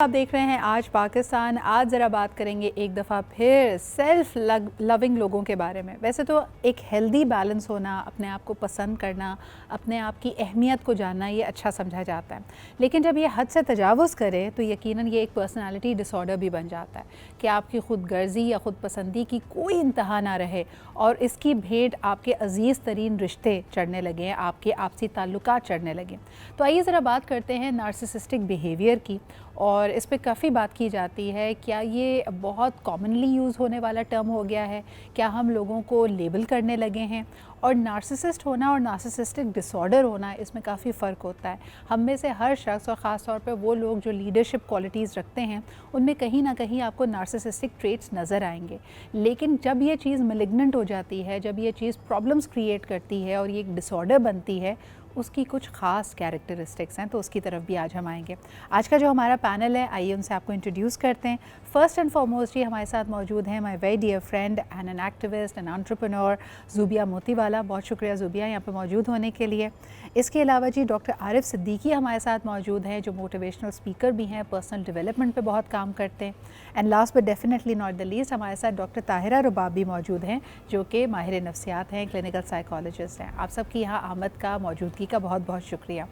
आप देख रहे हैं आज पाकिस्तान। आज ज़रा बात करेंगे एक दफ़ा फिर सेल्फ लविंग लोगों के बारे में। वैसे तो एक हेल्दी बैलेंस होना, अपने आप को पसंद करना, अपने आप की अहमियत को जानना, ये अच्छा समझा जाता है। लेकिन जब ये हद से तजावुज़ करें तो यकीनन ये एक पर्सनालिटी डिसऑर्डर भी बन जाता है कि आपकी ख़ुद गर्जी या ख़ुद पसंदी की कोई इंतहा ना रहे और इसकी भेंट आपके अज़ीज़ तरीन रिश्ते चढ़ने लगें, आपके आपसी ताल्लुकात चढ़ने लगें। तो आइए ज़रा बात करते हैं नार्सिसिस्टिक बिहेवियर की, और इस पे काफ़ी बात की जाती है। क्या ये बहुत कॉमनली यूज़ होने वाला टर्म हो गया है? क्या हम लोगों को लेबल करने लगे हैं? और नार्सिसिस्ट होना और नार्सिसिस्टिक डिसऑर्डर होना, इसमें काफ़ी फ़र्क होता है। हम में से हर शख्स और ख़ास तौर पे वो लोग जो लीडरशिप क्वालिटीज़ रखते हैं, उनमें कहीं ना कहीं आपको नार्सिसिस्टिक ट्रेट्स नज़र आएंगे। लेकिन जब ये चीज़ मैलिग्नेंट हो जाती है, जब ये चीज़ प्रॉब्लम्स क्रिएट करती है और ये एक डिसऑर्डर बनती है, उसकी कुछ ख़ास कैरेक्टरिस्टिक्स हैं, तो उसकी तरफ भी आज हम आएंगे। आज का जो हमारा पैनल है, आइए उनसे आपको इंट्रोड्यूस करते हैं। फ़र्स्ट एंड फॉरमोस्ट ये हमारे साथ मौजूद हैं my very dear friend and an activist and entrepreneur Zubia Motiwala. बहुत शुक्रिया ज़ुबिया यहाँ पे मौजूद होने के लिए। इसके अलावा जी डॉक्टर आरिफ सिद्दीकी हमारे साथ मौजूद हैं, जो मोटिवेशनल स्पीकर भी हैं, पर्सनल डेवलपमेंट पे बहुत काम करते हैं। And last but definitely not the least, हमारे साथ डॉक्टर ताहिरा रुबाब भी मौजूद हैं, जो कि माहिर नफ्सियात हैं, क्लिनिकल साइकोलॉजिस्ट हैं। आप सबकी यहाँ आमद का, मौजूदगी का बहुत बहुत शुक्रिया।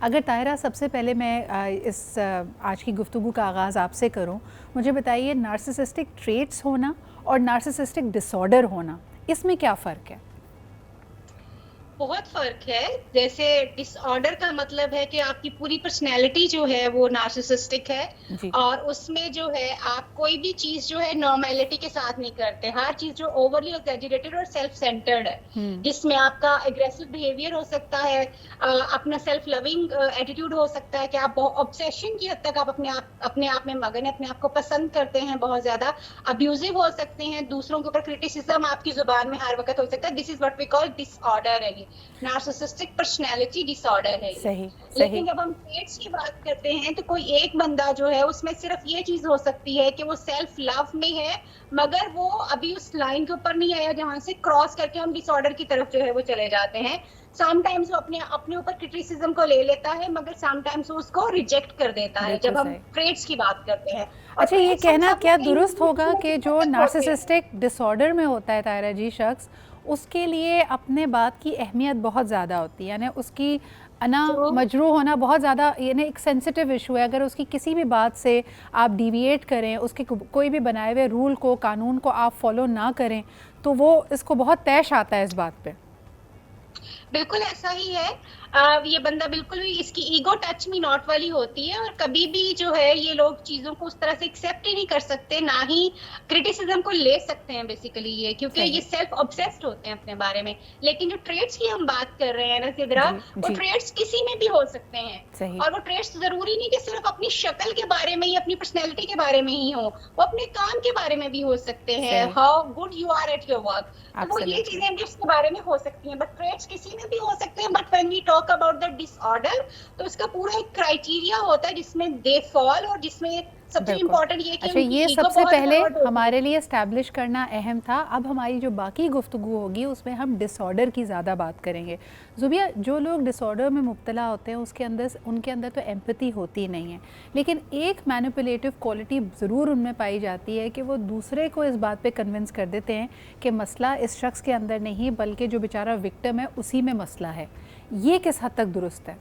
अगर ताहिरा, सबसे पहले मैं इस आज की गुफ्तगू का आगाज़ आपसे करूं, मुझे बताइए नार्सिसिस्टिक ट्रेट्स होना और नार्सिसिस्टिक डिसऑर्डर होना, इसमें क्या फ़र्क है? बहुत फर्क है। जैसे डिसऑर्डर का मतलब है कि आपकी पूरी पर्सनैलिटी जो है वो नार्सिसिस्टिक है जी। और उसमें जो है आप कोई भी चीज जो है नॉर्मेलिटी के साथ नहीं करते। हर चीज जो ओवरली एग्जैजरेटेड और सेल्फ सेंटर्ड है, जिसमें आपका एग्रेसिव बिहेवियर हो सकता है, अपना सेल्फ लविंग एटीट्यूड हो सकता है कि आप ऑब्सेशन की हद तक आप अपने आप में मगन है, अपने आप को पसंद करते हैं बहुत ज्यादा। अब्यूजिव हो सकते हैं, दूसरों के ऊपर क्रिटिसिज्म आपकी जुबान में हर वक्त हो सकता है। This is what we call disorder है, नार्सिसिस्टिक पर्सनैलिटी डिसऑर्डर है ये। सही सही। लेकिन जब हम ट्रेट्स की बात करते हैं तो कोई एक बंदा जो है उसमें सिर्फ ये चीज हो सकती है कि वो सेल्फ लव में है, मगर वो अभी उस लाइन के ऊपर नहीं आया जहां से क्रॉस करके हम डिसऑर्डर की तरफ जो है वो चले जाते हैं। समटाइम्स वो अपने ऊपर क्रिटिसिज्म को ले लेता है, मगर समटाइम्स वो उसको रिजेक्ट कर देता है जब हम ट्रेट्स की बात करते हैं। और अच्छा, ये कहना क्या दुरुस्त होगा कि जो नार्सिसिस्टिक नार्सिसिस्टिक डिसऑर्डर में होता है तायरा जी शख्स, उसके लिए अपने बात की अहमियत बहुत ज़्यादा होती है, यानी उसकी अना मजरू होना बहुत ज़्यादा, यानी एक सेंसिटिव इशू है। अगर उसकी किसी भी बात से आप डिविएट करें, उसके कोई भी बनाए हुए रूल को, कानून को आप फॉलो ना करें, तो वो इसको बहुत तैश आता है इस बात पे। बिल्कुल ऐसा ही है। ये बंदा बिल्कुल भी, इसकी ईगो टच मी नॉट वाली होती है और कभी भी जो है ये लोग चीजों को उस तरह से एक्सेप्ट ही नहीं कर सकते, ना ही क्रिटिसिज्म को ले सकते हैं बेसिकली ये, क्योंकि ये सेल्फ ऑब्सेस्ड होते हैं अपने बारे में। लेकिन जो ट्रेड्स की हम बात कर रहे हैं ना सिद्रा, वो ट्रेड्स किसी में भी हो सकते हैं। और वो ट्रेड्स जरूरी नहीं कि सिर्फ अपनी शक्ल के बारे में ही, अपनी पर्सनैलिटी के बारे में ही हो, वो अपने काम के बारे में भी हो सकते हैं। How good you are at your work, तो वो ये चीजें भी उसके बारे में हो सकती हैं। बट ट्रेड्स किसी में भी हो सकते हैं। But when we talk about the disorder, तो इसका पूरा एक क्राइटेरिया होता है जिसमें दे फॉल, और जिसमें सबसे इम्पोर्टेंट ये कि अच्छा, ये सबसे पहले हमारे लिए एस्टैब्लिश करना अहम था। अब हमारी जो बाकी गुफ्तगू होगी उसमें हम डिसऑर्डर की ज़्यादा बात करेंगे। ज़ुबिया, जो लोग डिसऑर्डर में मुब्तला होते हैं उनके अंदर तो एम्पैथी होती नहीं है, लेकिन एक मैनिपुलेटिव क्वालिटी ज़रूर उनमें पाई जाती है कि वो दूसरे को इस बात पे कन्विंस कर देते हैं कि मसला इस शख्स के अंदर नहीं, बल्कि जो बेचारा विक्टिम है उसी में मसला है। ये किस हद तक दुरुस्त है?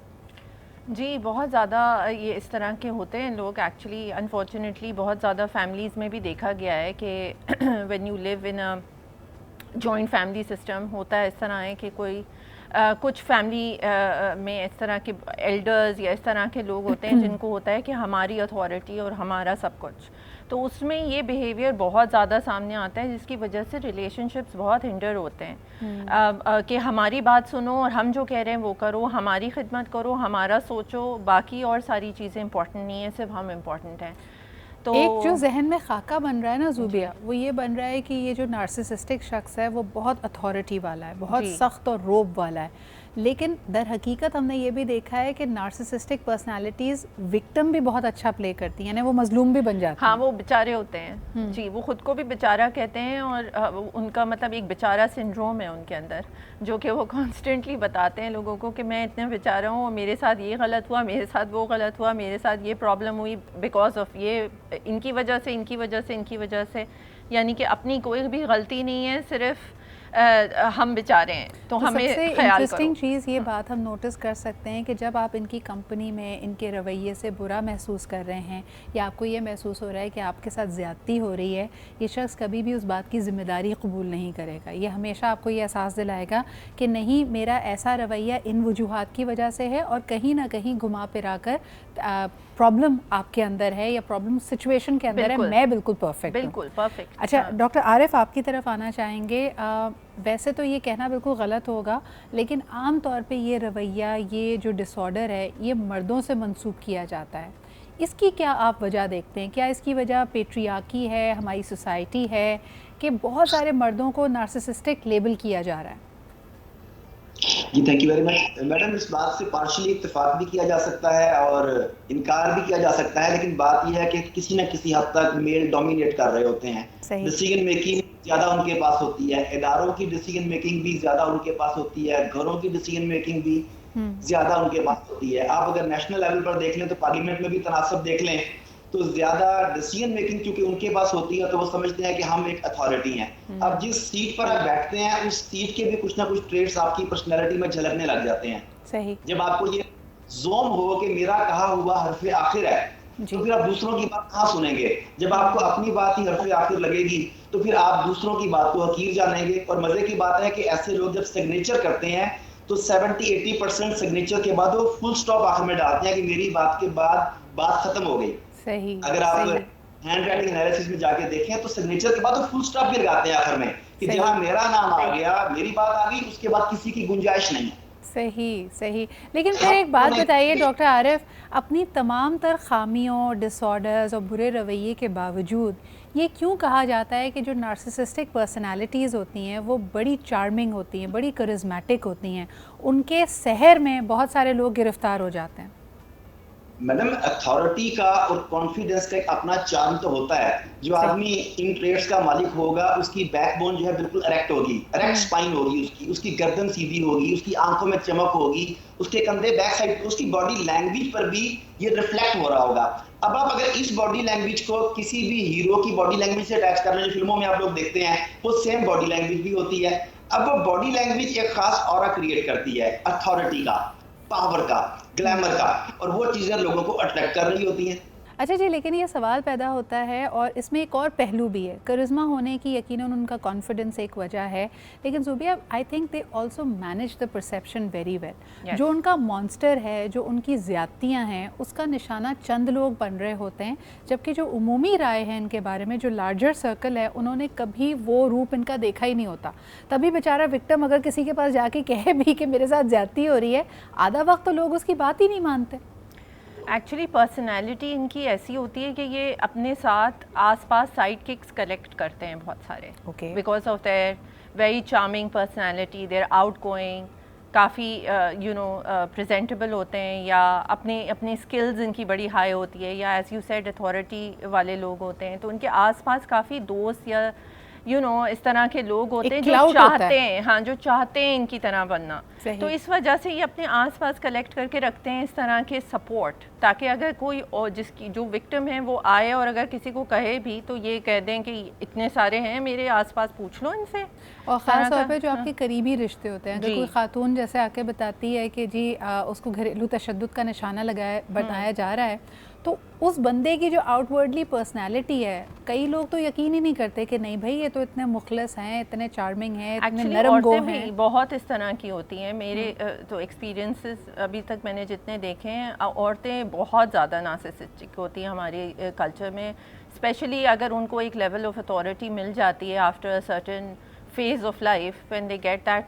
जी, बहुत ज़्यादा ये इस तरह के होते हैं लोग। एक्चुअली अनफॉर्चुनेटली बहुत ज़्यादा फैमिलीज़ में भी देखा गया है कि when you live in a joint family system, होता है इस तरह है कि कोई कुछ फैमिली में इस तरह के एल्डर्स या इस तरह के लोग होते हैं जिनको होता है कि हमारी अथॉरिटी और हमारा सब कुछ, तो उसमें ये बिहेवियर बहुत ज़्यादा सामने आता है, जिसकी वजह से रिलेशनशिप्स बहुत हिंडर होते हैं। कि हमारी बात सुनो और हम जो कह रहे हैं वो करो, हमारी खिदमत करो, हमारा सोचो, बाकी और सारी चीज़ें इंपॉर्टेंट नहीं है, सिर्फ हम इम्पॉर्टेंट हैं। तो एक जो जहन में खाका बन रहा है ना ज़ुबिया, वो ये बन रहा है कि ये जो नार्सिसिस्टिक शख्स है वो बहुत अथॉरिटी वाला है, बहुत सख्त और रोब वाला है। लेकिन दर हकीकत हमने ये भी देखा है कि नार्सिसिस्टिक पर्सनालिटीज़ विक्टिम भी बहुत अच्छा प्ले करती हैं, यानी वो मजलूम भी बन जाती हैं। हाँ, वो बेचारे होते हैं जी, वो खुद को भी बेचारा कहते हैं और उनका मतलब एक बेचारा सिंड्रोम है उनके अंदर, जो कि वो कॉन्स्टेंटली बताते हैं लोगों को कि मैं इतना बेचारा हूँ, मेरे साथ ये गलत हुआ, मेरे साथ वो गलत हुआ, मेरे साथ ये प्रॉब्लम हुई बिकॉज ऑफ ये, इनकी वजह से, इनकी वजह से, इनकी वजह से, यानी कि अपनी कोई भी गलती नहीं है, सिर्फ हम बेचारे हैं। तो हमें सबसे ख्याल इंटरेस्टिंग करो। चीज़ ये बात हम नोटिस कर सकते हैं कि जब आप इनकी कंपनी में इनके रवैये से बुरा महसूस कर रहे हैं या आपको ये महसूस हो रहा है कि आपके साथ ज़्यादती हो रही है, ये शख्स कभी भी उस बात की ज़िम्मेदारी कबूल नहीं करेगा। ये हमेशा आपको ये एहसास दिलाएगा कि नहीं, मेरा ऐसा रवैया इन वजूहात की वजह से है और कहीं ना कहीं घुमा फिरा कर प्रॉब्लम आपके अंदर है या प्रॉब्लम सिचुएशन के अंदर है, मैं बिल्कुल परफेक्ट हूँ। बिल्कुल परफेक्ट। अच्छा, डॉक्टर आरिफ आपकी तरफ आना चाहेंगे। वैसे तो ये कहना बिल्कुल गलत होगा, लेकिन आम तौर पे ये रवैया, ये जो डिसऑर्डर है, ये मर्दों से मंसूब किया जाता है। इसकी क्या आप वजह देखते हैं? क्या इसकी वजह पेट्रियार्की है, हमारी सोसाइटी है, कि बहुत सारे मर्दों को नार्सिसिस्टिक लेबल किया जा रहा है? जी, thank you very much madam. इस बात से पार्शियली इत्तेफाक भी किया जा सकता है और इनकार भी किया जा सकता है, लेकिन बात यह है कि किसी न किसी हद तक मेल डोमिनेट कर रहे होते हैं। डिसीजन मेकिंग ज़्यादा उनके पास होती है, इदारों की डिसीजन मेकिंग भी ज़्यादा उनके पास होती है, घरों की डिसीजन मेकिंग भी ज़्यादा उनके पास होती है। आप अगर नेशनल लेवल पर देख लें तो पार्लियामेंट में भी तनासब देख लें तो ज्यादा डिसीजन मेकिंग क्योंकि उनके पास होती है तो वो समझते हैं कि हम एक अथॉरिटी हैं। अब जिस सीट पर आप बैठते हैं उस सीट के भी कुछ ना कुछ ट्रेड्स आपकी पर्सनैलिटी में झलकने लग जाते हैं। सही। जब आपको ये जोम हो कि मेरा कहा हुआ हरफ आखिर है तो फिर आप दूसरों की बात कहाँ सुनेंगे। जब आपको अपनी बात ही हरफ आखिर लगेगी तो फिर आप दूसरों की बात को हकीर जानेंगे। और मजे की बात है कि ऐसे लोग जब सिग्नेचर करते हैं तो 70-80% सिग्नेचर के बाद वो फुल स्टॉप आखिर में डालते हैं कि मेरी बात के बाद बात खत्म हो गई। सही। अगर आप हैंड राइटिंग एनालिसिस में जाके देखें तो सिग्नेचर के बाद वो फुल स्टॉप भी लगाते हैं आखिर में कि जहां मेरा नाम आ गया, मेरी बात आ गई, उसके बाद किसी की गुंजाइश नहीं है। सही सही। लेकिन फिर एक बात बताइए डॉक्टर आरिफ, अपनी तमाम तर खामियों, डिसऑर्डर्स और बुरे रवैये के बावजूद ये क्यों कहा जाता है कि जो नार्सिसिस्टिक पर्सनालिटीज़ होती हैं वो बड़ी चार्मिंग होती हैं, बड़ी करिश्मेटिक होती हैं, उनके सहर में बहुत सारे लोग गिरफ्तार हो जाते हैं? मैडम, अथॉरिटी का और कॉन्फिडेंस का एक अपना चार्म तो होता है। जो आदमी इन ट्रेड्स का मालिक होगा उसकी बैकबोन जो है बिल्कुल इरेक्ट होगी, इरेक्ट स्पाइन होगी, उसकी गर्दन सीधी होगी, उसकी आंखों में चमक होगी, उसके कंधे बैक साइड, उसकी बॉडी लैंग्वेज पर भी ये रिफ्लेक्ट हो रहा होगा। अब आप अगर इस बॉडी लैंग्वेज को किसी भी हीरो की बॉडी लैंग्वेज से अटैच कर लें, जो फिल्मों में आप लोग देखते हैं वो सेम बॉडी लैंग्वेज भी होती है। अब वो बॉडी लैंग्वेज एक खास ऑरा क्रिएट करती है अथॉरिटी का, पावर का, ग्लैमर का, और वो चीजें लोगों को अट्रैक्ट कर रही होती हैं। अच्छा जी, लेकिन ये सवाल पैदा होता है और इसमें एक और पहलू भी है। करिश्मा होने की यकीनन उनका कॉन्फिडेंस एक वजह है, लेकिन Zubia I think they also manage the perception very well. जो उनका मॉन्स्टर है, जो उनकी ज़्यादतियाँ हैं, उसका निशाना चंद लोग बन रहे होते हैं, जबकि जो उमूमी राय है इनके बारे में, जो लार्जर सर्कल है, उन्होंने कभी वो रूप इनका देखा ही नहीं होता। तभी बेचारा विक्टिम अगर किसी के पास जाके कहे भी कि मेरे साथ ज़्यादती हो रही है, आधा वक्त तो लोग उसकी बात ही नहीं मानते। एक्चुअली पर्सनालिटी इनकी ऐसी होती है कि ये अपने साथ आसपास साइड किक्स कलेक्ट करते हैं बहुत सारे, because of their very charming personality, their outgoing, काफ़ी प्रेजेंटेबल होते हैं, या अपने स्किल्स इनकी बड़ी हाई होती है, या एज यू सेड अथॉरिटी वाले लोग होते हैं, तो उनके आसपास काफ़ी दोस्त या इस तरह के लोग होते हैं जो चाहते हैं, हाँ, जो चाहते हैं इनकी तरह बनना। तो इस वजह से ये अपने आसपास कलेक्ट करके रखते हैं इस तरह के सपोर्ट, ताकि अगर कोई और जिसकी जो विक्टिम है वो आए और अगर किसी को कहे भी तो ये कह दें कि इतने सारे हैं मेरे आसपास, पूछ लो इनसे। और ख़ास तौर पे जो आपके करीबी रिश्ते होते हैं, अगर कोई खातून जैसे आके बताती है कि जी उसको घरेलू तशद्दुद का निशाना बताया जा रहा है, तो उस बंदे की जो आउटवर्डली पर्सनालिटी है, कई लोग तो यकीन ही नहीं करते कि नहीं भाई ये तो इतने मुखलस हैं, इतने चार्मिंग हैं, इतने नरम गो हैं। बहुत इस तरह की होती हैं। मेरे तो एक्सपीरियंसेस अभी तक मैंने जितने देखे हैं, औरतें बहुत ज़्यादा नार्सिसिस्टिक होती हैं हमारे कल्चर में, स्पेशली अगर उनको एक लेवल ऑफ अथॉरिटी मिल जाती है after a certain phase of life, when they get that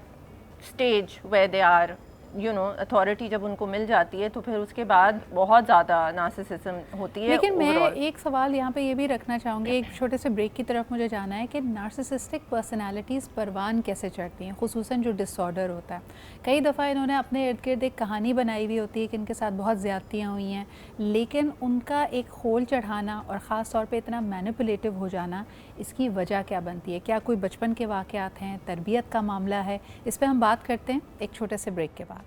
stage where they are you know authority जब उनको मिल जाती है तो फिर उसके बाद बहुत ज़्यादा नार्सिसिज्म होती है। लेकिन मैं overall। एक सवाल यहाँ पे ये भी रखना चाहूँगी, एक छोटे से ब्रेक की तरफ मुझे जाना है कि नार्सिसिस्टिक पर्सनालिटीज़ परवान कैसे चढ़ती हैं, खुसूसन जो डिसऑर्डर होता है। कई दफ़ा इन्होंने अपने इर्द गिर्द एक कहानी बनाई हुई होती है कि इनके साथ बहुत ज़्यादतियाँ हुई हैं, लेकिन उनका एक खोल चढ़ाना और ख़ास तौर पे इतना मैनिपुलेटिव हो जाना, इसकी वजह क्या बनती है? क्या कोई बचपन के वाक़यात हैं, तरबियत का मामला है? इस पे हम बात करते हैं एक छोटे से ब्रेक के बाद।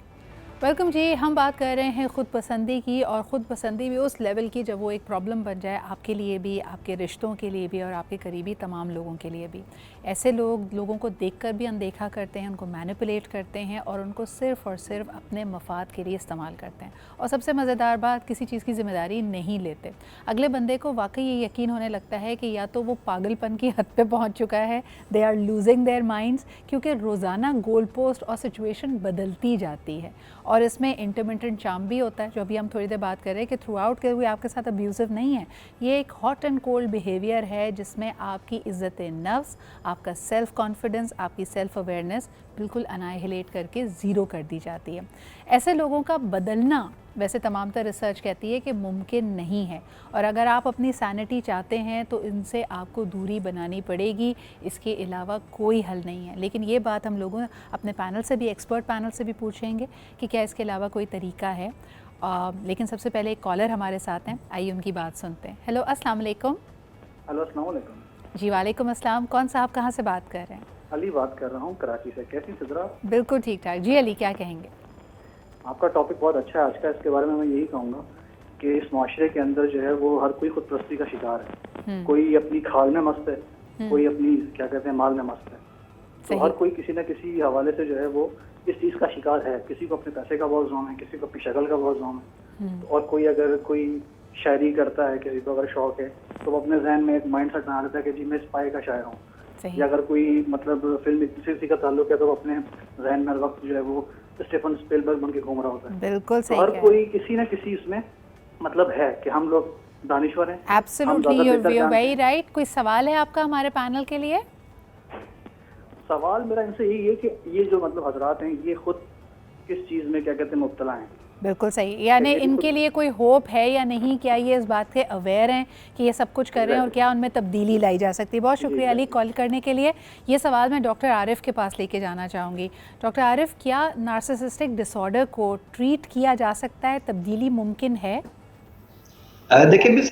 वेलकम जी। हम बात कर रहे हैं ख़ुद पसंदी की, और ख़ुद पसंदी भी उस लेवल की जब वो एक प्रॉब्लम बन जाए आपके लिए भी, आपके रिश्तों के लिए भी और आपके करीबी तमाम लोगों के लिए भी। ऐसे लोगों को देखकर भी अनदेखा करते हैं, उनको मैनिपुलेट करते हैं और उनको सिर्फ़ और सिर्फ अपने मफाद के लिए इस्तेमाल करते हैं। और सबसे मज़ेदार बात, किसी चीज़ की ज़िम्मेदारी नहीं लेते। अगले बंदे को वाकई ये यकीन होने लगता है कि या तो वो पागलपन की हद पे पहुँच चुका है, they are losing their minds, क्योंकि रोज़ाना गोल पोस्ट और सिचुएशन बदलती जाती है। और इसमें इंटरमिटेंट चार्म भी होता है, जो अभी हम थोड़ी देर बात कर रहे हैं कि थ्रू आउट के हुए आपके साथ अब्यूज़िव नहीं है। ये एक हॉट एंड कोल्ड बिहेवियर है जिसमें आपकी इज़्ज़त नफ्स, आपका सेल्फ़ कॉन्फिडेंस, आपकी सेल्फ़ अवेयरनेस बिल्कुल अनाहिलेट करके ज़ीरो कर दी जाती है। ऐसे लोगों का बदलना वैसे तमाम तर रिसर्च कहती है कि मुमकिन नहीं है, और अगर आप अपनी सैनिटी चाहते हैं तो इनसे आपको दूरी बनानी पड़ेगी, इसके अलावा कोई हल नहीं है। लेकिन ये बात हम लोगों अपने पैनल से भी, एक्सपर्ट पैनल से भी पूछेंगे कि क्या इसके अलावा कोई तरीका है। लेकिन सबसे पहले एक कॉलर हमारे साथ हैं, आइए उनकी बात सुनते हैं। हेलो, अस्सलाम वालेकुम। हेलो, अस्सलाम वालेकुम। जी वालेकुम अस्सलाम। कौन सा, आप कहाँ से बात कर रहे हैं? अली बात कर रहा हूँ कराची से। कैसी सिद्रा? बिल्कुल ठीक ठाक जी। अली, क्या कहेंगे? आपका टॉपिक बहुत अच्छा है आज का। इसके बारे में मैं यही कहूँगा कि इस माशरे के अंदर जो है वो हर कोई खुद परस्ती का शिकार है। कोई अपनी खाल में मस्त है, कोई अपनी क्या कहते हैं माल में मस्त है। तो हर कोई किसी न किसी हवाले से जो है वो इस चीज़ का शिकार है। किसी को अपने पैसे का बहुत ज़ौम है, किसी को अपनी शक्ल का बहुत ज़ौम है, और कोई अगर कोई शायरी करता है, किसी को अगर शौक है तो वो अपने जहन में एक माइंड सेट बना लेता है कि जी मैं स्पाई का शायर हूँ। या अगर कोई मतलब फिल्म इंडस्ट्री का ताल्लुक है तो वो अपने जहन में हर वक्त जो है वो स्टीफन स्पीलबर्ग बन के घूम रहा होता है। बिल्कुल सही। हर कोई किसी न किसी उसमें मतलब है कि हम लोग दानिश्वर हैं। Absolutely, you are very right. कोई सवाल है आपका हमारे पैनल के लिए? सवाल मेरा इनसे यही है कि ये जो मतलब हजरात हैं ये खुद किस चीज़ में क्या कहते हैं मुब्तला हैं। बिल्कुल सही। यानी इनके लिए कोई होप है या नहीं? क्या ये इस बात के अवेयर हैं कि ये सब कुछ कर रहे हैं और क्या उनमें तब्दीली लाई जा सकती है? बहुत शुक्रिया अली कॉल करने के लिए। ये सवाल मैं डॉक्टर आरिफ के पास लेके जाना चाहूँगी। डॉक्टर आरिफ, क्या नार्सिसिस्टिक डिसऑर्डर को ट्रीट किया जा सकता है? तब्दीली मुमकिन है? देखिए,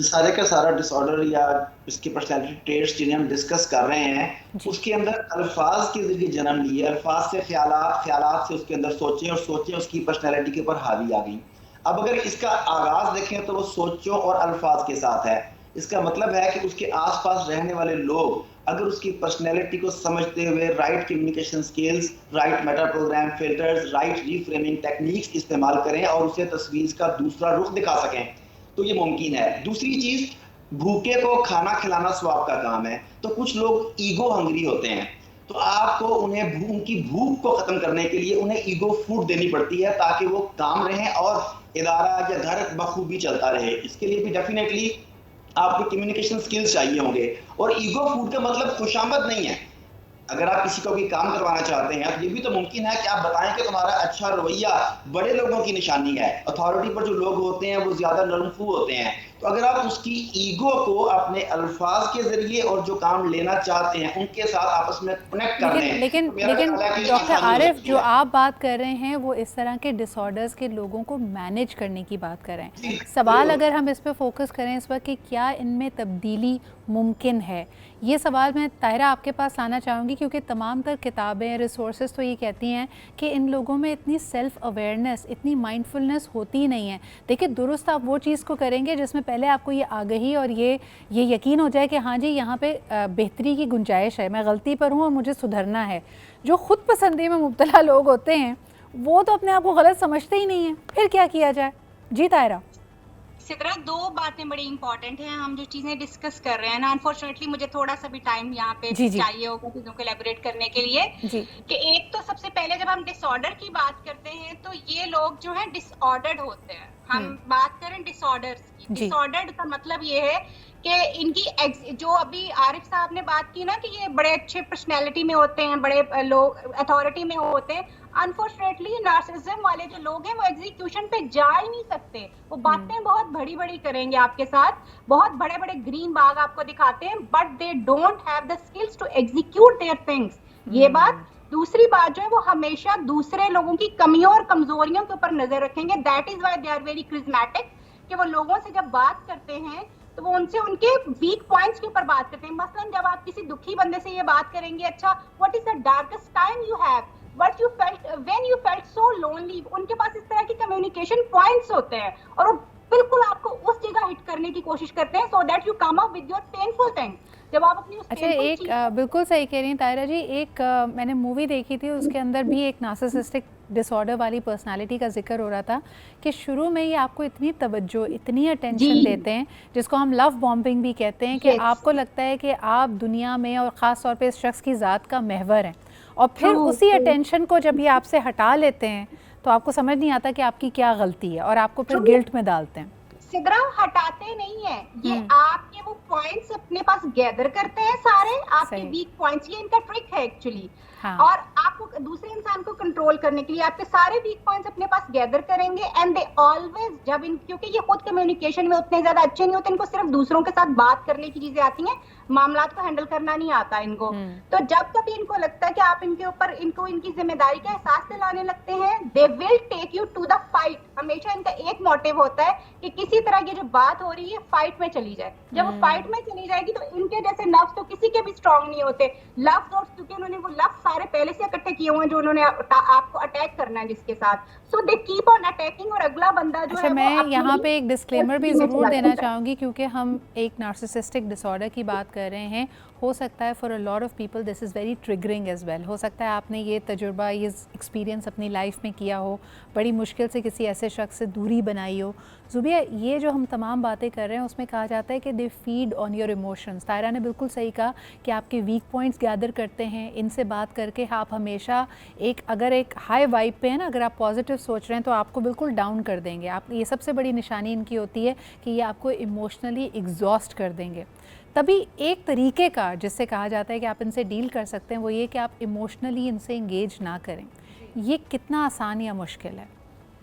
सारे का सारा डिसऑर्डर या इसकी पर्सनालिटी ट्रेट्स जिन्हें हम डिस्कस कर रहे हैं, उसके अंदर अल्फाज के जरिए जन्म लिए, अल्फाज से ख्यालात से उसके अंदर सोचें और सोचें उसकी पर्सनालिटी के ऊपर हावी आ गई। अब अगर इसका आगाज देखें तो वो सोचों और अल्फाज के साथ है। इसका मतलब है कि उसके आसपास रहने वाले लोग अगर उसकी पर्सनैलिटी को समझते हुए right communication skills, right meta program filters, right reframing techniques इस्तेमाल करें और उसे तस्वीर का दूसरा रुख दिखा सकें तो ये मुमकिन है। दूसरी चीज, भूखे को खाना खिलाना स्वाब का काम है। तो कुछ लोग ईगो हंग्री होते हैं, तो आपको उन्हें उनकी भूख को खत्म करने के लिए उन्हें ईगो फूड देनी पड़ती है ताकि वो काम रहें और इदारा या घर बखूबी चलता रहे। इसके लिए भी डेफिनेटली आपको कम्युनिकेशन स्किल्स चाहिए होंगे। और ईगो फूड का मतलब खुशामद नहीं है। अगर आप किसी को भी काम करवाना चाहते हैं तो ये भी तो मुमकिन है कि आप बताएं कि तुम्हारा अच्छा रवैया बड़े लोगों की निशानी है। अथॉरिटी पर जो लोग होते हैं वो ज्यादा नरमखू होते हैं। तो अगर आप उसकी ईगो को अपने अल्फाज के जरिए और जो काम लेना चाहते हैं उनके साथ आपस में कनेक्ट कर लें। लेकिन डॉक्टर आरिफ, जो आप बात कर रहे हैं वो इस तरह के डिसऑर्डर्स के लोगों को मैनेज करने की बात कर रहे हैं। सवाल अगर हम इस पे फोकस करें इस वक्त कि क्या इनमें तब्दीली मुमकिन है, ये सवाल मैं ताहिरा आपके पास लाना चाहूँगी, क्योंकि तमाम तर किताबें, रिसोर्सेज तो ये कहती हैं कि इन लोगों में इतनी सेल्फ़ अवेयरनेस, इतनी माइंडफुलनेस होती नहीं है। देखिए, दुरुस्त आप वो चीज़ को करेंगे जिसमें पहले आपको ये आगही और ये यकीन हो जाए कि हाँ जी यहाँ पे बेहतरी की गुंजाइश है, मैं गलती पर हूँ और मुझे सुधरना है। जो खुद पसंदी में मुब्तला लोग होते हैं वो तो अपने आप को गलत समझते ही नहीं है, फिर क्या किया जाए? जी ताहिरा। सिद्रा, दो बातें बड़ी इंपॉर्टेंट हैं। हम जो चीजें डिस्कस कर रहे हैं ना, अनफॉर्चुनेटली मुझे थोड़ा सा भी टाइम यहाँ पे चाहिए होगा चीजों को एलैबोरेट करने के लिए कि एक तो सबसे पहले जब हम डिसऑर्डर की बात करते हैं तो ये लोग जो है डिसऑर्डर्ड होते हैं। हम बात करें डिसऑर्डर्स की, डिसऑर्डर्ड का मतलब ये है कि इनकी जो अभी आरिफ साहब ने बात की ना कि ये बड़े अच्छे पर्सनैलिटी में होते हैं, बड़े लोग अथॉरिटी में होते हैं, अनफॉर्चुनेटली नार्सिसिज्म वाले जो लोग हैं वो एग्जीक्यूशन पे जा ही नहीं सकते। वो बातें बहुत बड़ी बड़ी करेंगे आपके साथ, बहुत बड़े बड़े ग्रीन बाग आपको दिखाते हैं, but they don't have the skills to execute their things. ये बात। दूसरी बात जो है वो हमेशा दूसरे लोगों की कमियों और कमजोरियों के ऊपर नजर रखेंगे। That is why they are very charismatic, कि वो लोगों से जब बात करते हैं तो वो उनसे उनके वीक पॉइंट्स के ऊपर बात करते हैं। मसलन जब आप किसी दुखी बंदे से ये बात करेंगे, अच्छा what is the darkest time you have, what you felt when you felt so lonely, उनके पास इस तरह की कम्युनिकेशन पॉइंट्स होते हैं और वो बिल्कुल आपको उस जगह हिट करने की कोशिश करते हैं, so that you come up with your painful things. जब आप अपनी अच्छा, एक बिल्कुल सही कह रही हैं तायरा जी। एक मैंने मूवी देखी थी, उसके अंदर भी एक नार्सिसिस्टिक डिसऑर्डर वाली पर्सनालिटी का जिक्र हो रहा था कि शुरू में ये आपको इतनी तवज्जो, इतनी अटेंशन देते हैं, जिसको हम लव बॉम्बिंग भी कहते हैं, कि आपको लगता है कि आप दुनिया में और ख़ास तौर पे इस शख्स की ज़ात का महवर हैं, और फिर उसी अटेंशन को जब ये आपसे हटा लेते हैं तो आपको समझ नहीं आता कि आपकी क्या गलती है और आपको फिर गिल्ट में डालते हैं। सिदरा हटाते नहीं है, ये आपके वो पॉइंट्स अपने पास गैदर करते हैं सारे आपके वीक पॉइंट्स। ये इनका ट्रिक है एक्चुअली। हाँ। और आपको दूसरे इंसान को कंट्रोल करने के लिए आपके सारे वीक पॉइंट्स अपने पास गैदर करेंगे, एंड दे ऑलवेज जब क्योंकि ये खुद कम्युनिकेशन में उतने ज्यादा अच्छे नहीं होते, इनको सिर्फ दूसरों के साथ बात करने की चीजें आती हैं, मामलात को हैंडल करना नहीं आता इनको। तो जब कभी इनको लगता है कि आप इनके ऊपर इनको इनकी जिम्मेदारी का एहसास दिलाने लगते हैं, they will take you to the fight. हमेशा इनका एक मोटिव होता है कि किसी तरह की जो बात हो रही है फाइट में चली जाए। जब वो फाइट में चली जाएगी तो इनके जैसे नफ्स तो किसी के भी स्ट्रांग नहीं होते। लफ्ज और क्योंकि उन्होंने वो लफ्ज सारे पहले से इकट्ठे किए हुए हैं जो उन्होंने आपको अटैक करना है जिसके साथ, सो दे कीप ऑन अटैकिंग। और अगला बंदा जो है, मैं यहाँ पे एक डिस्क्लेमर भी ज़रूर देना चाहूँगी, क्योंकि हम एक नार्सिसिस्टिक डिसऑर्डर की बात कर रहे हैं। हो सकता है for a lot of people this is very triggering as well. हो सकता है आपने ये तजुर्बा, ये एक्सपीरियंस अपनी लाइफ में किया हो, बड़ी मुश्किल से किसी ऐसे शख्स से दूरी बनाई हो। ज़ुबिया, ये जो हम तमाम बातें कर रहे हैं उसमें कहा जाता है कि they feed on your emotions. Taira ने बिल्कुल सही कहा कि आपके वीक पॉइंट्स गैदर करते हैं, इनसे बात करके आप हमेशा अगर एक हाई वाइब पे हैं ना, अगर आप पॉजिटिव सोच रहे हैं तो आपको बिल्कुल डाउन कर देंगे। आप ये सबसे बड़ी निशानी इनकी होती है कि ये आपको इमोशनली एग्जॉस्ट कर देंगे। तभी एक तरीके का जिससे कहा जाता है कि आप इनसे डील कर सकते हैं वो ये कि आप इमोशनली इनसे इंगेज ना करें। ये कितना आसान या मुश्किल है?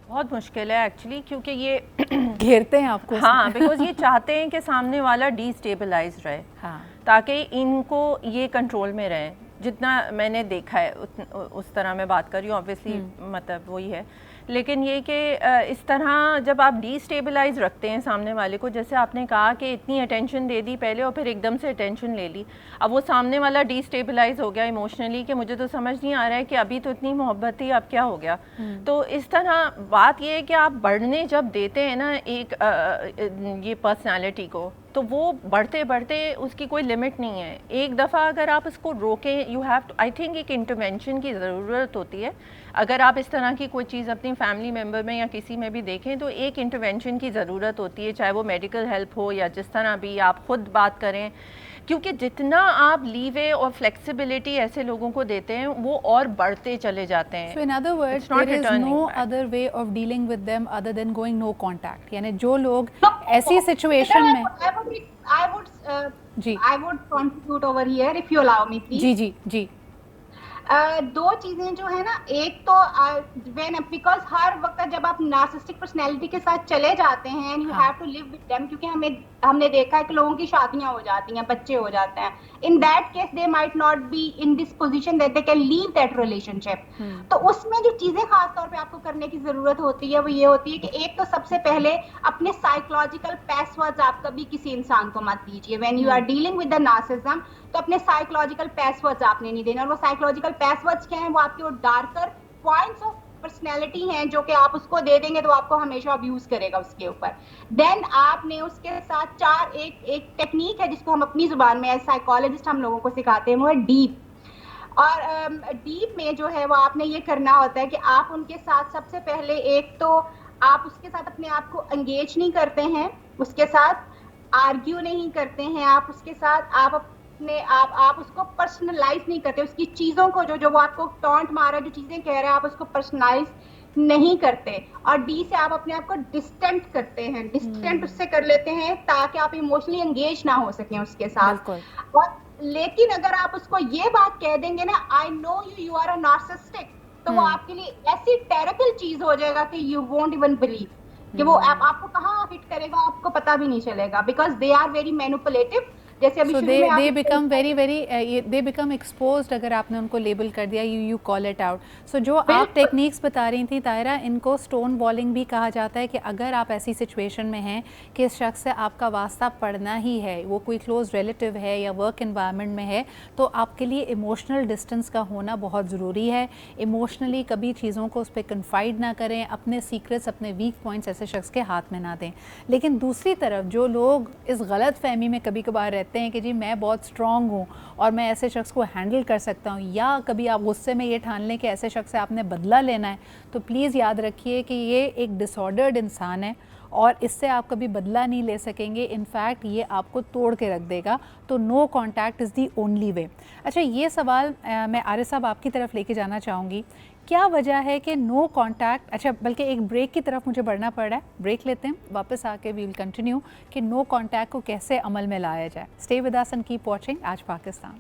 बहुत मुश्किल है एक्चुअली, क्योंकि ये घेरते हैं आपको। हाँ, बिकॉज ये चाहते हैं कि सामने वाला डिस्टेबलाइज रहे, हाँ, ताकि इनको ये कंट्रोल में रहे। जितना मैंने देखा है उस तरह मैं बात कर रही हूँ, ऑब्वियसली मतलब वही है। लेकिन ये कि इस तरह जब आप डिस्टेबलाइज रखते हैं सामने वाले को, जैसे आपने कहा कि इतनी अटेंशन दे दी पहले और फिर एकदम से अटेंशन ले ली, अब वो सामने वाला डिस्टेबलाइज हो गया इमोशनली कि मुझे तो समझ नहीं आ रहा है कि अभी तो इतनी मोहब्बत थी, अब क्या हो गया। तो इस तरह बात ये है कि आप बढ़ने जब देते हैं ना एक ये पर्सनालिटी को, तो वो बढ़ते बढ़ते उसकी कोई लिमिट नहीं है। एक दफ़ा अगर आप उसको रोकें, you have to, I think एक इंटरवेंशन की ज़रूरत होती है। अगर आप इस तरह की कोई चीज़ अपनी फैमिली मेम्बर में या किसी में भी देखें तो एक इंटरवेंशन की ज़रूरत होती है, चाहे वो मेडिकल हेल्प हो या जिस तरह भी आप खुद बात करें, क्योंकि जितना आप लीवे और फ्लेक्सिबिलिटी ऐसे लोगों को देते हैं वो और बढ़ते चले जाते हैं। So in other words, there is no other way of dealing with them other than going no contact. यानी जो लोग ऐसी सिचुएशन में I would contribute over here if you allow me, please. जी। दो चीजें जो है ना, एक तो बिकॉज हर वक्त जब आप नार्सिसिस्टिक पर्सनैलिटी के साथ चले जाते हैं and you have to live with them, क्योंकि हमने देखा है कि लोगों की शादियां हो जाती हैं, बच्चे हो जाते हैं, in that case they might not be in this position that they can leave that relationship. तो उसमें जो चीजें खास तौर पे आपको करने की जरूरत होती है वो ये होती है कि एक तो सबसे पहले अपने साइकोलॉजिकल पासवर्ड्स आप कभी किसी इंसान को मत दीजिए। When you are dealing with the narcissism, तो अपने साइकोलॉजिकल पासवर्ड्स आपने नहीं देना। और वो साइकोलॉजिकल पासवर्ड्स क्या है, वो आपके डार्कर पॉइंट्स ऑफ पर्सनैलिटी हैं जो कि आप उसको दे देंगे तो आपको हमेशा अब्यूज करेगा उसके ऊपर। देन आपने उसके साथ एक टेक्निक है जिसको हम अपनी जुबान में एज साइकोलॉजिस्ट हम लोगों को सिखाते हैं, वो है डीप। और डीप में जो है वो आपने ये करना होता है कि आप उनके साथ सबसे पहले एक तो आप उसके साथ अपने आप को एंगेज नहीं करते हैं, उसके साथ आर्ग्यू नहीं करते हैं, आप उसके साथ आप उसको पर्सनलाइज नहीं करते, उसकी चीजों को जो वो आपको टॉन्ट मारा, जो चीजें कह रहे हैं आप उसको पर्सनलाइज नहीं करते। और डी से आप अपने आप को डिस्टेंट करते हैं, डिस्टेंट उससे कर लेते हैं ताकि आप इमोशनली एंगेज ना हो सकें उसके साथ। और लेकिन अगर आप उसको ये बात कह देंगे ना, I know you are a narcissistic, तो वो आपके लिए ऐसी टेरिबल चीज हो जाएगा कि यू वोंट इवन बिलीव कि वो आपको कहाँ हिट करेगा, आपको पता भी नहीं चलेगा, because they are very manipulative. जैसे अभी सो शुरू में they become they become exposed अगर आपने उनको लेबल कर दिया, you call it out. So जो आप टेक्निक्स बता रही थी तायरा, इनको स्टोन वॉलिंग भी कहा जाता है कि अगर आप ऐसी सिचुएशन में हैं कि इस शख्स से आपका वास्ता पड़ना ही है, वो कोई क्लोज रिलेटिव है या वर्क एनवायरनमेंट में है, तो आपके लिए इमोशनल डिस्टेंस का होना बहुत ज़रूरी है। इमोशनली कभी चीज़ों को उस पर कन्फाइड ना करें, अपने सीक्रेट्स, अपने वीक पॉइंट्स ऐसे शख्स के हाथ में ना दें। लेकिन दूसरी तरफ जो लोग इस गलत फहमी में कभी कभार रहते हैं कि जी मैं बहुत स्ट्रॉन्ग हूँ और मैं ऐसे शख्स को हैंडल कर सकता हूँ, या कभी आप गुस्से में ये ठान लें कि ऐसे शख्स से आपने बदला लेना है, तो प्लीज़ याद रखिए कि ये एक डिसऑर्डर्ड इंसान है और इससे आप कभी बदला नहीं ले सकेंगे। इनफैक्ट ये आपको तोड़ के रख देगा। तो no contact is the only way. अच्छा, ये सवाल मैं आरिफ साहब आपकी तरफ लेके जाना चाहूँगी, क्या वजह है कि नो कांटेक्ट, अच्छा बल्कि एक ब्रेक की तरफ मुझे बढ़ना पड़ रहा है, ब्रेक लेते हैं, वापस आके वी विल कंटिन्यू कि नो कांटेक्ट को कैसे अमल में लाया जाए। Stay with us and keep watching Aaj Pakistan.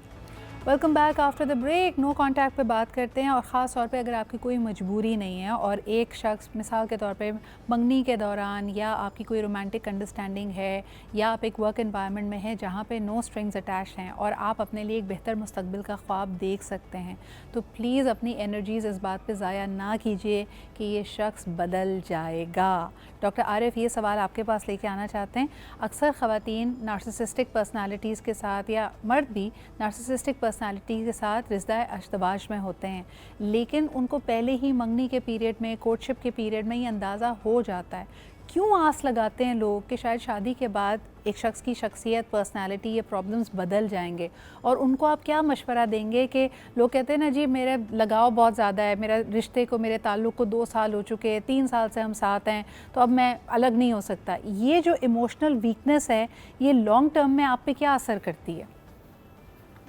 Welcome back after the break. No contact पे बात करते हैं और ख़ास तौर पे अगर आपकी कोई मजबूरी नहीं है और एक शख्स मिसाल के तौर पे मंगनी के दौरान या आपकी कोई रोमांटिक अंडरस्टैंडिंग है या आप एक वर्क एनवायरनमेंट में है जहाँ पे नो स्ट्रिंग्स अटैच हैं और आप अपने लिए एक बेहतर मुस्तकबिल का ख्वाब देख सकते हैं, तो प्लीज़ अपनी एनर्जीज़ इस बात पे ज़ाया ना कीजिए कि ये शख्स बदल जाएगा। डॉक्टर आरिफ, ये सवाल आपके पास लेके आना चाहते हैं। अक्सर ख़वातीन नार्सिसिस्टिक पर्सनालिटीज़ के साथ या मर्द भी नार्सिसिस्टिक पर्सनालिटी के साथ रिश्ता अज़दवाज में होते हैं, लेकिन उनको पहले ही मंगनी के पीरियड में, कोर्टशिप के पीरियड में ये अंदाज़ा हो जाता है। क्यों आस लगाते हैं लोग कि शायद शादी के बाद एक शख्स की शख्सियत, पर्सनालिटी, ये प्रॉब्लम्स बदल जाएंगे? और उनको आप क्या मशवरा देंगे कि लोग कहते हैं ना जी मेरे लगाव बहुत ज़्यादा है, मेरा रिश्ते को, मेरे ताल्लुक़ को 2 साल हो चुके हैं, 3 साल से हम साथ हैं, तो अब मैं अलग नहीं हो सकता। ये जो इमोशनल वीकनेस है, ये लॉन्ग टर्म में आप पे क्या असर करती है?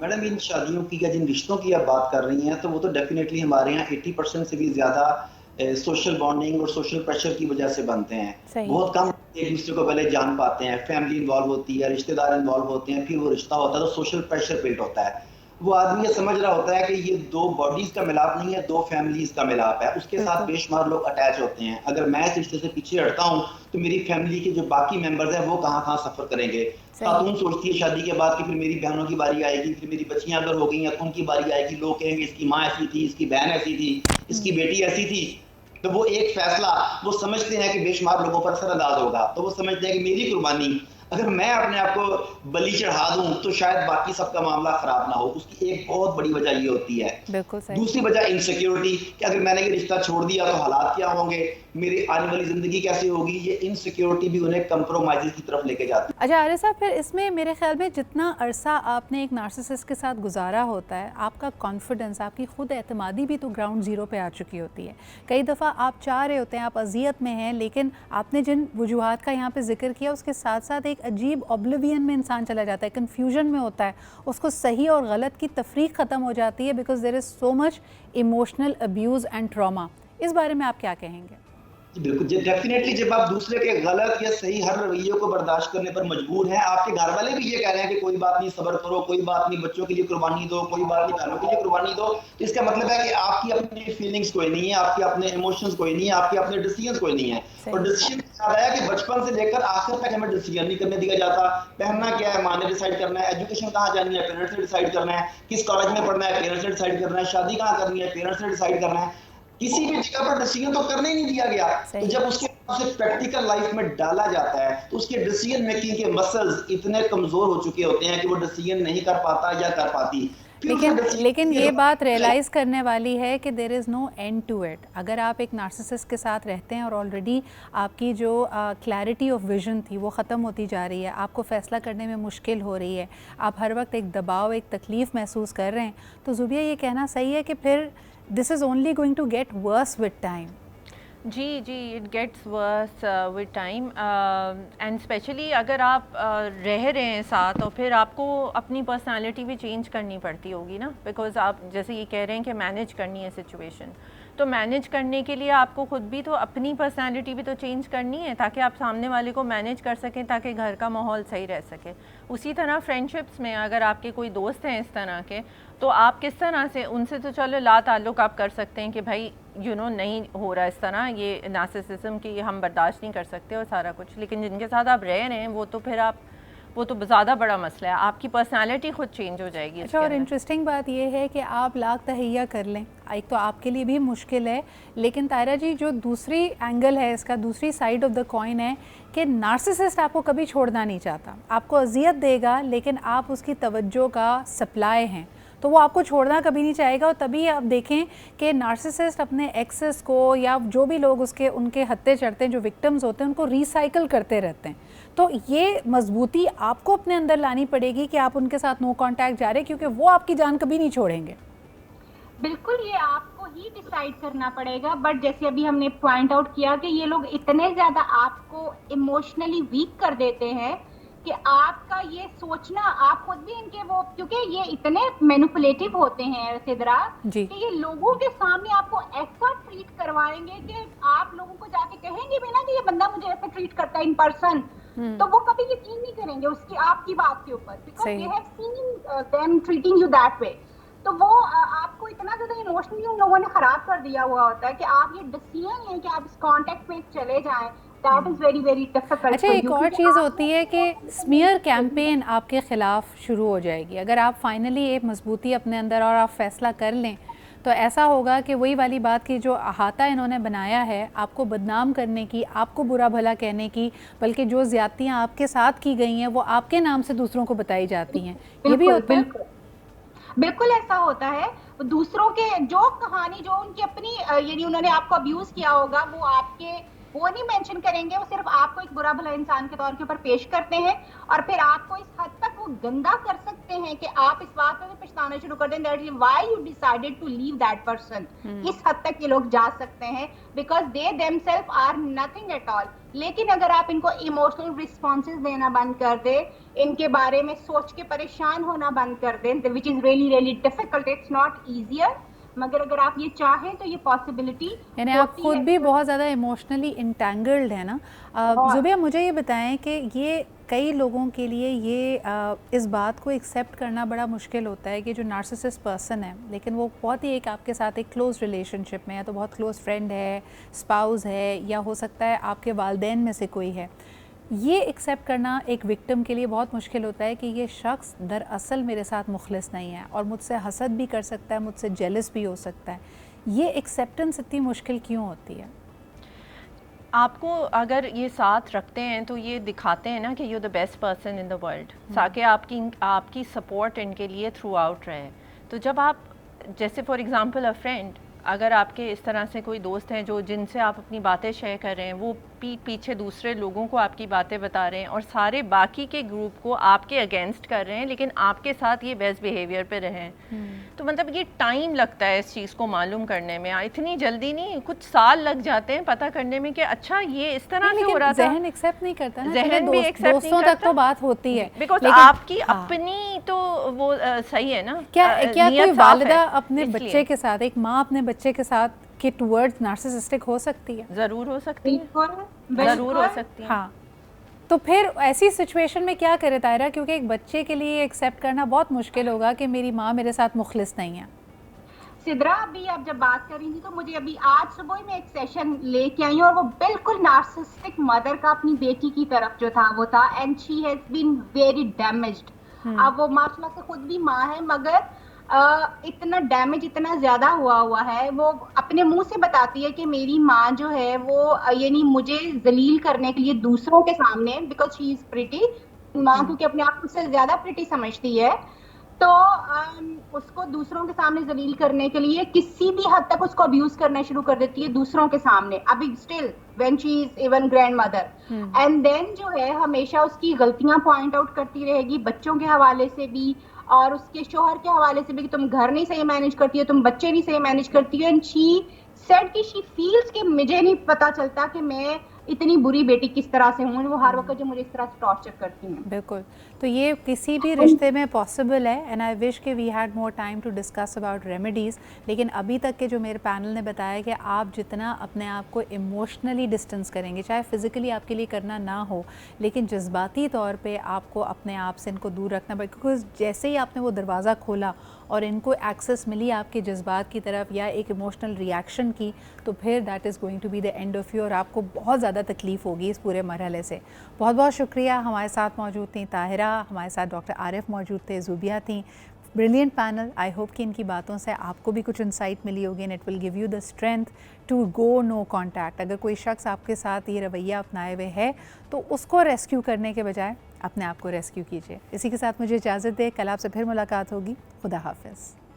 मैडम, इन शादियों की या जिन रिश्तों की आप बात कर रही हैं, तो वो तो डेफिनेटली हमारे यहाँ 80% से भी ज़्यादा सोशल बॉन्डिंग और सोशल प्रेशर की वजह से बनते हैं। बहुत कम एक दूसरे को पहले जान पाते हैं, फैमिली इन्वॉल्व होती है, रिश्तेदार इन्वॉल्व होते हैं, फिर वो रिश्ता होता है तो सोशल प्रेशर बिल्ट होता है। वो आदमी ये समझ रहा होता है कि ये 2 बॉडीज का मिलाप नहीं है, 2 फैमिलीज का मिलाप है। उसके साथ बेशुमार लोग अटैच होते हैं। अगर मैं इस रिश्ते से पीछे हटता हूँ तो मेरी फैमिली के जो बाकी मेंबर्स हैं वो कहाँ सफर करेंगे। खातून सोचती है शादी के बाद कि फिर मेरी बहनों की बारी आएगी, फिर मेरी बच्चियां अगर हो गई हैं तो उनकी बारी आएगी, लोग कहेंगे इसकी माँ ऐसी थी, इसकी बहन ऐसी थी, इसकी बेटी ऐसी थी। तो वो एक फैसला वो समझते हैं कि बेशुमार लोगों पर असरअंदाज होगा, तो वो समझते हैं कि मेरी कुर्बानी अगर मैं अपने आप को बलि चढ़ा दूं तो शायद बाकी सबका मामला खराब ना हो। उसकी एक बहुत बड़ी वजह ये होती है। बिल्कुल सही। दूसरी वजह इनसिक्योरिटी कि अगर मैंने ये रिश्ता छोड़ दिया तो हालात क्या होंगे, मेरी आने वाली जिंदगी कैसे होगी। ये इनसिक्योरिटी भी उन्हें कंप्रोमाइज की तरफ लेके जाती है। अच्छा आरिफ साहब, फिर इसमें मेरे ख्याल में जितना अरसा आपने एक नार्सिसिस्ट के साथ गुजारा होता है, आपका कॉन्फिडेंस, आपकी खुद एतमादी भी तो ग्राउंड ज़ीरो पे आ चुकी होती है। कई दफ़ा आप चाह रहे होते हैं, आप अजियत में हैं, लेकिन आपने जिन वजूहात का यहाँ पे जिक्र किया उसके साथ साथ एक अजीब ऑब्लिवियन में इंसान चला जाता है, कन्फ्यूजन में होता है, उसको सही और गलत की तफरीक ख़त्म हो जाती है because there is so much emotional abuse and trauma. इस बारे में आप क्या कहेंगे? बिल्कुल, डेफिनेटली जब आप दूसरे के गलत या सही हर रवैये को बर्दाश्त करने पर मजबूर हैं, आपके घर वाले भी ये कह रहे हैं कि कोई बात नहीं, सब्र करो, कोई बात नहीं, बच्चों के लिए कुर्बानी दो, कोई बात नहीं, बहनों के लिए कुर्बानी दो, तो इसका मतलब है कि आपकी अपनी फीलिंग्स कोई नहीं है, आपके अपने इमोशंस कोई नहीं है, आपके अपने डिसीजंस कोई नहीं है। और डिसीजन याद आया कि बचपन से लेकर आखिर तक हमें डिसीजन नहीं करने दिया जाता। पहनना क्या है, माँ ने डिसाइड करना है, एजुकेशन कहाँ जानी है, पेरेंट्स ने डिसाइड करना है, किस कॉलेज में पढ़ना है, पेरेंट्स ने डिसाइड करना है, शादी कहाँ करनी है, पेरेंट्स ने डिसाइड करना है। किसी भी जगह पर डिसीजन तो करने ही नहीं दिया गया। तो जब उसके उसे प्रैक्टिकल लाइफ में डाला जाता है तो उसके डिसीजन मेकिंग के मसल्स इतने कमजोर हो चुके होते हैं कि वो डिसीजन नहीं कर पाता या कर पाती। लेकिन ये बात रियलाइज़ करने वाली है कि there is no end to it. अगर आप एक नार्सिसिस्ट के साथ रहते हैं और ऑलरेडी आपकी जो क्लैरिटी ऑफ विजन थी वो ख़त्म होती जा रही है, आपको फ़ैसला करने में मुश्किल हो रही है, आप हर वक्त एक दबाव, एक तकलीफ़ महसूस कर रहे हैं, तो ज़ुबिया ये कहना सही है कि फिर this is only going to get worse with time. जी, it gets worse with time and especially अगर आप रह रहे हैं साथ और फिर आपको अपनी पर्सनालिटी भी चेंज करनी पड़ती होगी ना, बिकॉज आप जैसे ये कह रहे हैं कि मैनेज करनी है सिचुएशन, तो मैनेज करने के लिए आपको खुद भी तो अपनी पर्सनालिटी भी तो चेंज करनी है ताकि आप सामने वाले को मैनेज कर सकें, ताकि घर का माहौल सही रह सके। उसी तरह फ्रेंडशिप्स में अगर आपके कोई दोस्त हैं इस तरह के, तो आप किस तरह से उनसे तो चलो ला ताल्लुक़ आप कर सकते हैं कि भाई नहीं हो रहा इस तरह, ये नार्सिसिज्म की हम बर्दाश्त नहीं कर सकते और सारा कुछ, लेकिन जिनके साथ आप रह रहे हैं वो तो ज़्यादा बड़ा मसला है, आपकी पर्सनालिटी खुद चेंज हो जाएगी। अच्छा, और इंटरेस्टिंग बात ये है कि आप लाख तहैया कर लें, एक तो आपके लिए भी मुश्किल है, लेकिन तायरा जी जो दूसरी एंगल है इसका, दूसरी साइड ऑफ द कॉइन है कि नार्सिसिस्ट आपको कभी छोड़ना नहीं चाहता, आपको अजियत देगा लेकिन आप उसकी तवज्जो का सप्लाई हैं, तो वो आपको छोड़ना कभी नहीं चाहेगा। और तभी आप देखें कि नार्सिसिस्ट अपने एक्सेस को या जो भी लोग उनके हत्थे चढ़ते हैं, जो विक्टिम्स होते हैं, उनको रिसाइकल करते रहते हैं। तो ये मजबूती आपको अपने अंदर लानी पड़ेगी कि आप उनके साथ नो कांटेक्ट जा रहे हैं, क्योंकि वो आपकी जान कभी नहीं छोड़ेंगे। बिल्कुल, ये आपको ही डिसाइड करना पड़ेगा। बट जैसे अभी हमने पॉइंट आउट किया कि ये लोग इतने ज्यादा आपको इमोशनली वीक कर देते हैं कि आपका ये सोचना, आप खुद भी इनके वो, क्योंकि ये इतने मैनिपुलेटिव होते हैं सिद्रा कि ये लोगों के सामने आपको ऐसा ट्रीट करवाएंगे कि आप लोगों को जाके कहेंगे भी ना कि ये बंदा मुझे ऐसे ट्रीट करता है इन पर्सन, तो वो कभी यकीन नहीं करेंगे उसकी आपकी बात के ऊपर, because they have seen them treating you that way. तो वो आपको इतना ज्यादा इमोशनली उन लोगों ने खराब कर दिया हुआ होता है कि आप ये डिसीजन लें कि आप इस कांटेक्ट में चले जाएं, that is very very difficult. अच्छा, एक और चीज़ होती है कि स्मीयर कैंपेन आपके ख़िलाफ़ शुरू हो जाएगी। अगर आप फाइनली एक मजबूती अपने अंदर और आप फैसला कर लें, तो ऐसा होगा कि वही वाली बात की जो अहाता इन्होंने बनाया है आपको बदनाम करने की, आपको बुरा भला कहने की, बल्कि जो ज़्यादतियाँ आपके साथ की गई हैं वो आपके नाम से दूसरों को बताई जाती हैं, ये भी होता है। बिल्कुल ऐसा होता है। दूसरों के जो कहानी, जो उनकी अपनी यानी उन्होंने आपको अब्यूज किया होगा, वो नहीं मेंशन करेंगे, वो सिर्फ आपको एक बुरा भला इंसान के तौर के ऊपर पेश करते हैं और फिर आपको इस हद तक वो गंदा कर सकते हैं कि आप इस बात पे पछताना शुरू कर दें that why you decided to leave that person. इस हद तक ये लोग जा सकते हैं because they themselves are nothing at all. लेकिन अगर आप इनको इमोशनल रिस्पॉन्सेज देना बंद कर दे, इनके बारे में सोच के परेशान होना बंद कर दें, which is really really difficult, it's not easier, मगर अगर आप ये चाहें तो ये पॉसिबिलिटी, यानी आप खुद भी बहुत ज़्यादा इमोशनली इंटेंगल्ड है ना। ज़ुबिया, मुझे ये बताएं कि ये कई लोगों के लिए ये इस बात को एक्सेप्ट करना बड़ा मुश्किल होता है कि जो नार्सिसिस्ट पर्सन है, लेकिन वो बहुत ही एक आपके साथ एक क्लोज़ रिलेशनशिप में है, तो बहुत क्लोज़ फ्रेंड है, स्पाउस है, या हो सकता है आपके वालिदैन में से कोई है, ये एक्सेप्ट करना एक विक्टिम के लिए बहुत मुश्किल होता है कि ये शख्स दरअसल मेरे साथ मुखलिस नहीं है और मुझसे हसद भी कर सकता है, मुझसे जेलस भी हो सकता है। ये एक्सेप्टेंस इतनी मुश्किल क्यों होती है? आपको अगर ये साथ रखते हैं तो ये दिखाते हैं ना कि you the best person in the world, ताकि आपकी सपोर्ट इनके लिए थ्रू आउट रहे। तो जब आप, जैसे फॉर एग्ज़ाम्पल अ फ्रेंड, अगर आपके इस तरह से कोई दोस्त हैं जो जिनसे आप अपनी बातें शेयर कर रहे हैं, वो पीछे दूसरे लोगों को आपकी बातें बता रहे हैं और सारे बाकी के ग्रुप को आपके अगेंस्ट कर रहे हैं, लेकिन आपके साथ ये बेस्ट बिहेवियर पे रहे हैं, तो मतलब ये टाइम लगता है इस चीज़ को मालूम करने में, इतनी जल्दी नहीं, कुछ साल लग जाते हैं पता करने में कि अच्छा ये इस तरह से हो रहा था। ज़हन एक्सेप्ट नहीं करता ना, ज़हन भी एक्सेप्ट नहीं दोस्तों तक तो बात होती है, बिकॉज आपकी अपनी तो वो सही है ना। क्या कोई वालिदा अपने बच्चे के साथ, एक माँ अपने बच्चे के साथ के टुवर्ड्स नार्सिसिस्टिक हो सकती है? ज़रूर हो सकती है, ज़रूर हो सकती है। हाँ, तो फिर ऐसी सिचुएशन में क्या करे तायरा, क्योंकि एक बच्चे के लिए एक्सेप्ट करना बहुत मुश्किल होगा कि मेरी माँ मेरे साथ मुखलिस नहीं है। सिद्रा, अभी आप जब बात कर रही थी तो मुझे अभी आज सुबह में एक सेशन लेके आई और वो बिल्कुल नार्सिसिस्टिक मदर का अपनी बेटी की तरफ जो था वो था, and she has been very damaged. अब वो माशाल्लाह से खुद भी माँ है, मगर इतना डैमेज इतना ज्यादा हुआ है, वो अपने मुंह से बताती है कि मेरी माँ जो है वो यानी मुझे जलील करने के लिए दूसरों के सामने, बिकॉज शी इज प्रिटी, माँ क्योंकि अपने आप को से ज्यादा प्रिटी समझती है, तो उसको दूसरों के सामने जलील करने के लिए किसी भी हद तक उसको अब्यूज करना शुरू कर देती है दूसरों के सामने, अभी still when she is even grandmother. And then जो है हमेशा उसकी गलतियां पॉइंट आउट करती रहेगी, बच्चों के हवाले से भी और उसके शोहर के हवाले से भी कि तुम घर नहीं सही मैनेज करती हो, तुम बच्चे नहीं सही मैनेज करती हो। एंड शी सेड कि शी फील्स कि मुझे नहीं पता चलता कि मैं इतनी बुरी बेटी किस तरह से हूँ, वो हर वक्त जो मुझे इस तरह से टॉर्चर करती हैं। बिल्कुल, तो ये किसी भी रिश्ते में पॉसिबल है एंड आई विश कि we had more time to discuss about remedies, लेकिन अभी तक के जो मेरे पैनल ने बताया कि आप जितना अपने आप को इमोशनली डिस्टेंस करेंगे, चाहे फिज़िकली आपके लिए करना ना हो, लेकिन जज्बाती तौर पे आपको अपने आप से इनको दूर रखना पड़ेगा, क्योंकि जैसे ही आपने वो दरवाज़ा खोला और इनको एक्सेस मिली आपके जज्बात की तरफ या एक इमोशनल रिएक्शन की, तो फिर that is going to be the end of you और आपको बहुत ज़्यादा तकलीफ़ होगी इस पूरे मरहले से। बहुत बहुत शुक्रिया। हमारे साथ मौजूद थी ताहिरा, हमारे साथ डॉक्टर आरिफ मौजूद थे, ज़ुबिया थी। Brilliant panel. आई होप कि इनकी बातों से आपको भी कुछ इंसाइट मिली होगी and it will give you the strength to go no contact. अगर कोई शख्स आपके साथ ये रवैया अपनाए हुए है तो उसको रेस्क्यू करने के बजाय अपने आप को रेस्क्यू कीजिए। इसी के साथ मुझे इजाज़त दें, कल आपसे फिर मुलाकात होगी। खुदा हाफिज़।